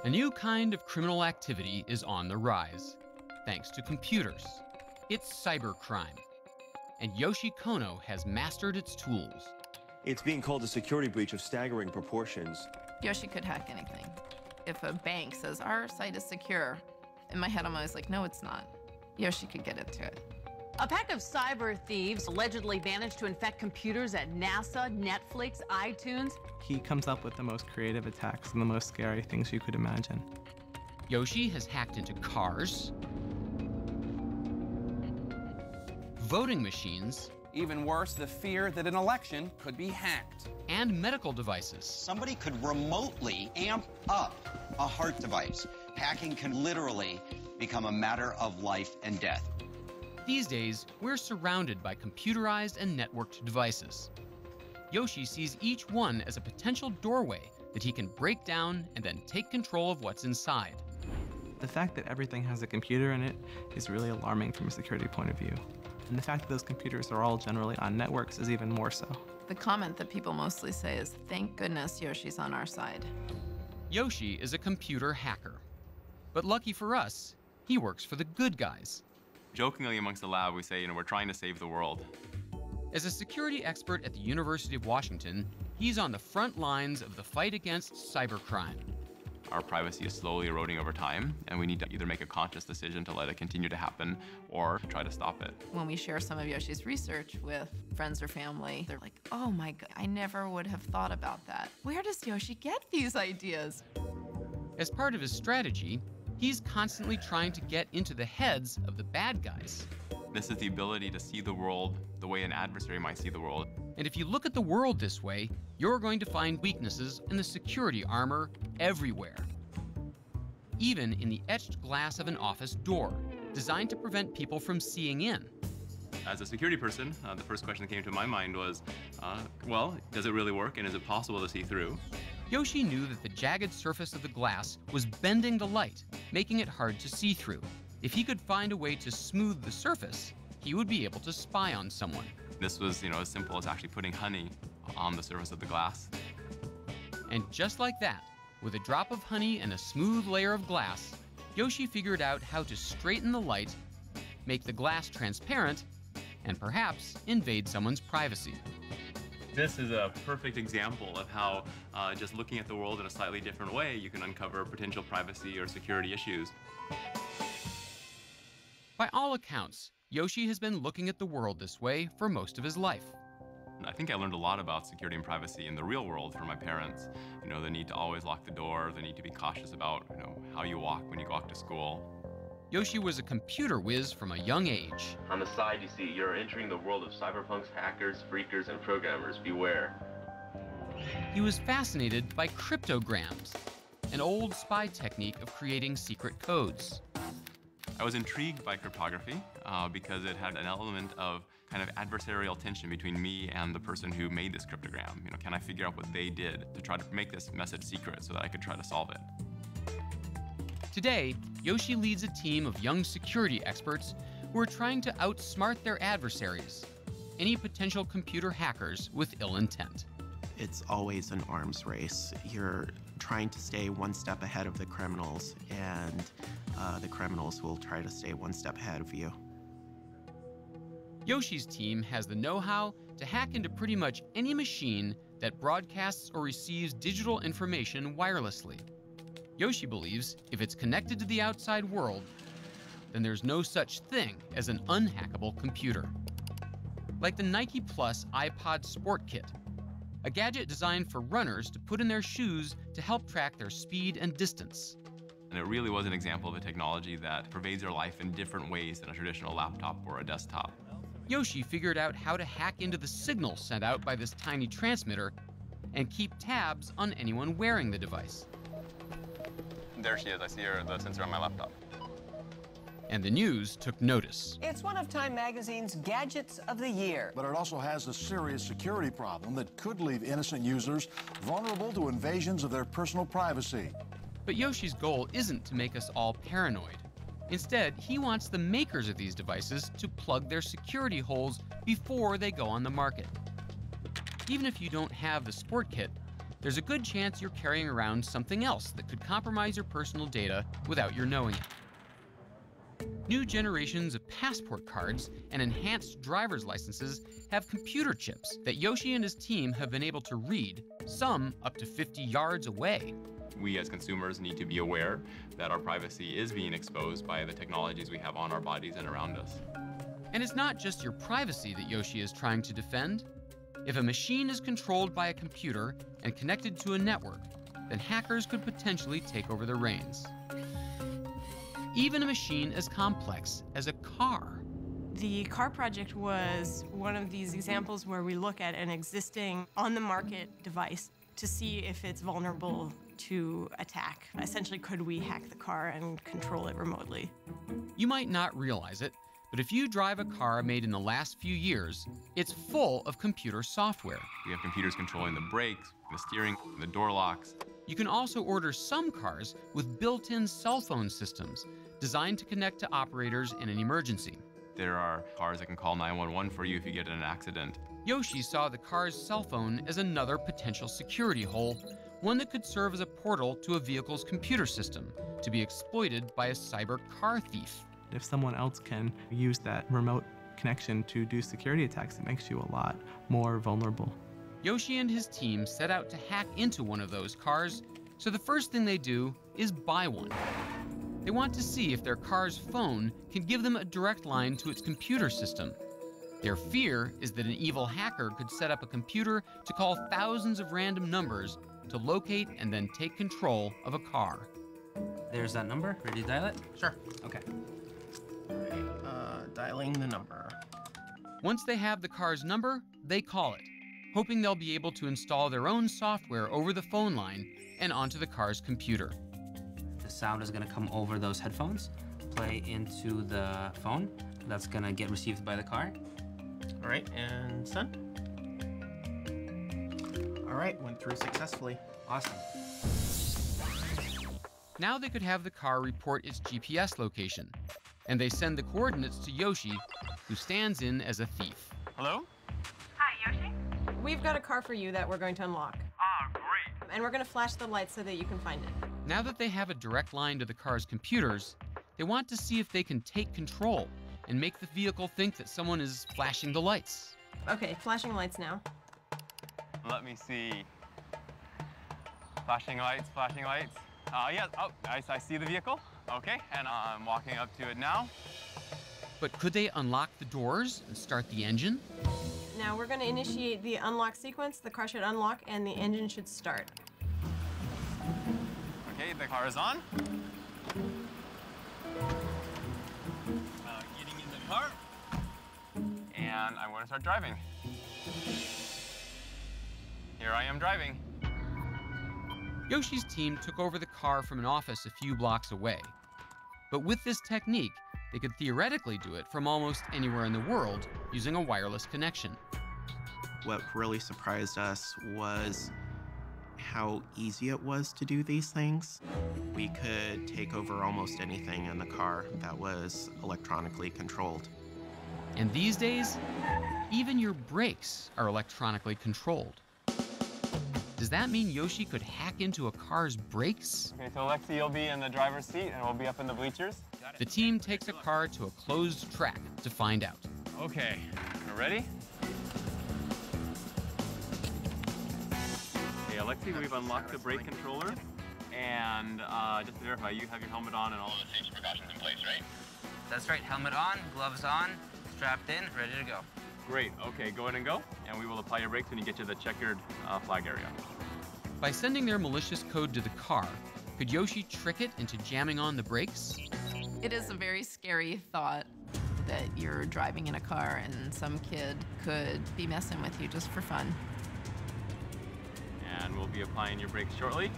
A new kind of criminal activity is on the rise, thanks to computers. It's cybercrime, and Yoshi Kono has mastered its tools. It's being called a security breach of staggering proportions. Yoshi could hack anything. If a bank says, our site is secure, in my head I'm always like, no, it's not. Yoshi could get into it. A pack of cyber thieves allegedly managed to infect computers at NASA, Netflix, iTunes. He comes up with the most creative attacks and the most scary things you could imagine. Yoshi has hacked into cars, voting machines, even worse, the fear that an election could be hacked, and medical devices. Somebody could remotely amp up a heart device. Hacking can literally become a matter of life and death. These days, we're surrounded by computerized and networked devices. Yoshi sees each one as a potential doorway that he can break down and then take control of what's inside. The fact that everything has a computer in it is really alarming from a security point of view. And the fact that those computers are all generally on networks is even more so. The comment that people mostly say is, thank goodness Yoshi's on our side. Yoshi is a computer hacker. But lucky for us, he works for the good guys. Jokingly amongst the lab, we say, we're trying to save the world. As a security expert at the University of Washington, he's on the front lines of the fight against cybercrime. Our privacy is slowly eroding over time, and we need to either make a conscious decision to let it continue to happen or try to stop it. When we share some of Yoshi's research with friends or family, they're like, oh my God, I never would have thought about that. Where does Yoshi get these ideas? As part of his strategy, he's constantly trying to get into the heads of the bad guys. This is the ability to see the world the way an adversary might see the world. And if you look at the world this way, you're going to find weaknesses in the security armor everywhere. Even in the etched glass of an office door, designed to prevent people from seeing in. As a security person, the first question that came to my mind was, well, does it really work and is it possible to see through? Yoshi knew that the jagged surface of the glass was bending the light, making it hard to see through. If he could find a way to smooth the surface, he would be able to spy on someone. This was, as simple as actually putting honey on the surface of the glass. And just like that, with a drop of honey and a smooth layer of glass, Yoshi figured out how to straighten the light, make the glass transparent, and perhaps invade someone's privacy. This is a perfect example of how just looking at the world in a slightly different way, you can uncover potential privacy or security issues. By all accounts, Yoshi has been looking at the world this way for most of his life. I think I learned a lot about security and privacy in the real world from my parents. The need to always lock the door, the need to be cautious about, how you walk when you go off to school. Yoshi was a computer whiz from a young age. On the side, you see you're entering the world of cyberpunks, hackers, freakers, and programmers. Beware. He was fascinated by cryptograms, an old spy technique of creating secret codes. I was intrigued by cryptography because it had an element of kind of adversarial tension between me and the person who made this cryptogram. Can I figure out what they did to try to make this message secret so that I could try to solve it? Today, Yoshi leads a team of young security experts who are trying to outsmart their adversaries, any potential computer hackers with ill intent. It's always an arms race. You're trying to stay one step ahead of the criminals, and the criminals will try to stay one step ahead of you. Yoshi's team has the know-how to hack into pretty much any machine that broadcasts or receives digital information wirelessly. Yoshi believes if it's connected to the outside world, then there's no such thing as an unhackable computer. Like the Nike Plus iPod Sport Kit, a gadget designed for runners to put in their shoes to help track their speed and distance. And it really was an example of a technology that pervades our life in different ways than a traditional laptop or a desktop. Yoshi figured out how to hack into the signal sent out by this tiny transmitter and keep tabs on anyone wearing the device. There she is. I see the sensor on my laptop. And the news took notice. It's one of Time Magazine's Gadgets of the Year. But it also has a serious security problem that could leave innocent users vulnerable to invasions of their personal privacy. But Yoshi's goal isn't to make us all paranoid. Instead, he wants the makers of these devices to plug their security holes before they go on the market. Even if you don't have the Sport Kit, there's a good chance you're carrying around something else that could compromise your personal data without your knowing it. New generations of passport cards and enhanced driver's licenses have computer chips that Yoshi and his team have been able to read, some up to 50 yards away. We as consumers need to be aware that our privacy is being exposed by the technologies we have on our bodies and around us. And it's not just your privacy that Yoshi is trying to defend. If a machine is controlled by a computer and connected to a network, then hackers could potentially take over the reins. Even a machine as complex as a car. The car project was one of these examples where we look at an existing on-the-market device to see if it's vulnerable to attack. Essentially, could we hack the car and control it remotely? You might not realize it, but if you drive a car made in the last few years, it's full of computer software. We have computers controlling the brakes, the steering, the door locks. You can also order some cars with built-in cell phone systems designed to connect to operators in an emergency. There are cars that can call 911 for you if you get in an accident. Yoshi saw the car's cell phone as another potential security hole, one that could serve as a portal to a vehicle's computer system to be exploited by a cyber car thief. If someone else can use that remote connection to do security attacks, it makes you a lot more vulnerable. Yoshi and his team set out to hack into one of those cars, so the first thing they do is buy one. They want to see if their car's phone can give them a direct line to its computer system. Their fear is that an evil hacker could set up a computer to call thousands of random numbers to locate and then take control of a car. There's that number. Ready to dial it? Sure. Okay. All right, dialing the number. Once they have the car's number, they call it, hoping they'll be able to install their own software over the phone line and onto the car's computer. The sound is going to come over those headphones, play into the phone. That's going to get received by the car. All right, and send. All right, went through successfully. Awesome. Now they could have the car report its GPS location, and they send the coordinates to Yoshi, who stands in as a thief. Hello? Hi, Yoshi. We've got a car for you that we're going to unlock. Ah, great. And we're going to flash the lights so that you can find it. Now that they have a direct line to the car's computers, they want to see if they can take control and make the vehicle think that someone is flashing the lights. Okay, flashing lights now. Let me see. Flashing lights, flashing lights. Yeah, oh, nice, I see the vehicle. Okay, and I'm walking up to it now. But could they unlock the doors and start the engine? Now we're going to initiate the unlock sequence. The car should unlock and the engine should start. Okay, the car is on. Getting in the car. And I'm going to start driving. Here I am driving. Yoshi's team took over the car from an office a few blocks away. But with this technique, they could theoretically do it from almost anywhere in the world using a wireless connection. What really surprised us was how easy it was to do these things. We could take over almost anything in the car that was electronically controlled. And these days, even your brakes are electronically controlled. Does that mean Yoshi could hack into a car's brakes? Okay, so Alexi, you'll be in the driver's seat and we'll be up in the bleachers. The team takes a car to a closed track to find out. Okay, you ready? Okay, Alexi, we've unlocked the brake controller. And just to verify, you have your helmet on and all the safety precautions in place, right? That's right, helmet on, gloves on, strapped in, ready to go. Great, okay, go ahead and go. And we will apply your brakes when you get to the checkered flag area. By sending their malicious code to the car, could Yoshi trick it into jamming on the brakes? It is a very scary thought that you're driving in a car and some kid could be messing with you just for fun. And we'll be applying your brakes shortly.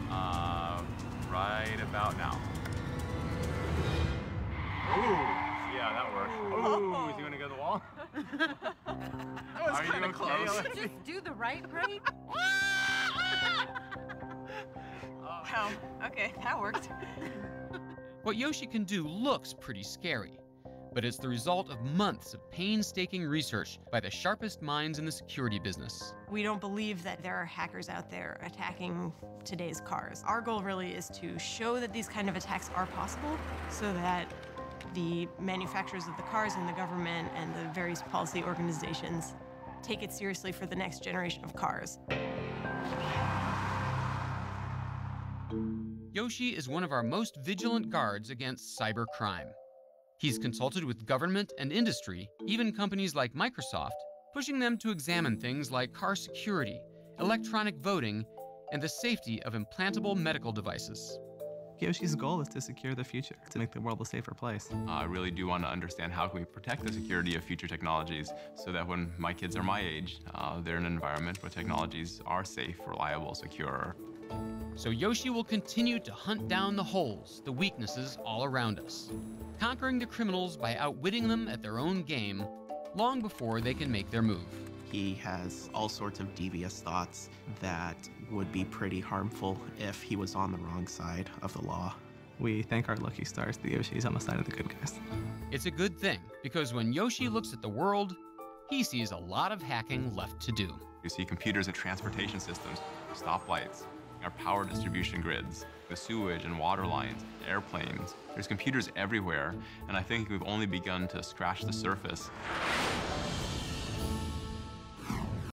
Right about now. Ooh, yeah, that worked. Ooh, is he gonna go to the wall? That was kind of close. Just do the right brake. Wow, okay, that worked. What Yoshi can do looks pretty scary, but it's the result of months of painstaking research by the sharpest minds in the security business. We don't believe that there are hackers out there attacking today's cars. Our goal really is to show that these kind of attacks are possible so that the manufacturers of the cars and the government and the various policy organizations take it seriously for the next generation of cars. Yoshi is one of our most vigilant guards against cybercrime. He's consulted with government and industry, even companies like Microsoft, pushing them to examine things like car security, electronic voting, and the safety of implantable medical devices. Yoshi's goal is to secure the future, to make the world a safer place. I really do want to understand how can we protect the security of future technologies so that when my kids are my age, they're in an environment where technologies are safe, reliable, secure. So Yoshi will continue to hunt down the holes, the weaknesses all around us, conquering the criminals by outwitting them at their own game long before they can make their move. He has all sorts of devious thoughts that would be pretty harmful if he was on the wrong side of the law. We thank our lucky stars that Yoshi's on the side of the good guys. It's a good thing, because when Yoshi looks at the world, he sees a lot of hacking left to do. You see computers in transportation systems, stoplights, our power distribution grids, the sewage and water lines, airplanes. There's computers everywhere, and I think we've only begun to scratch the surface.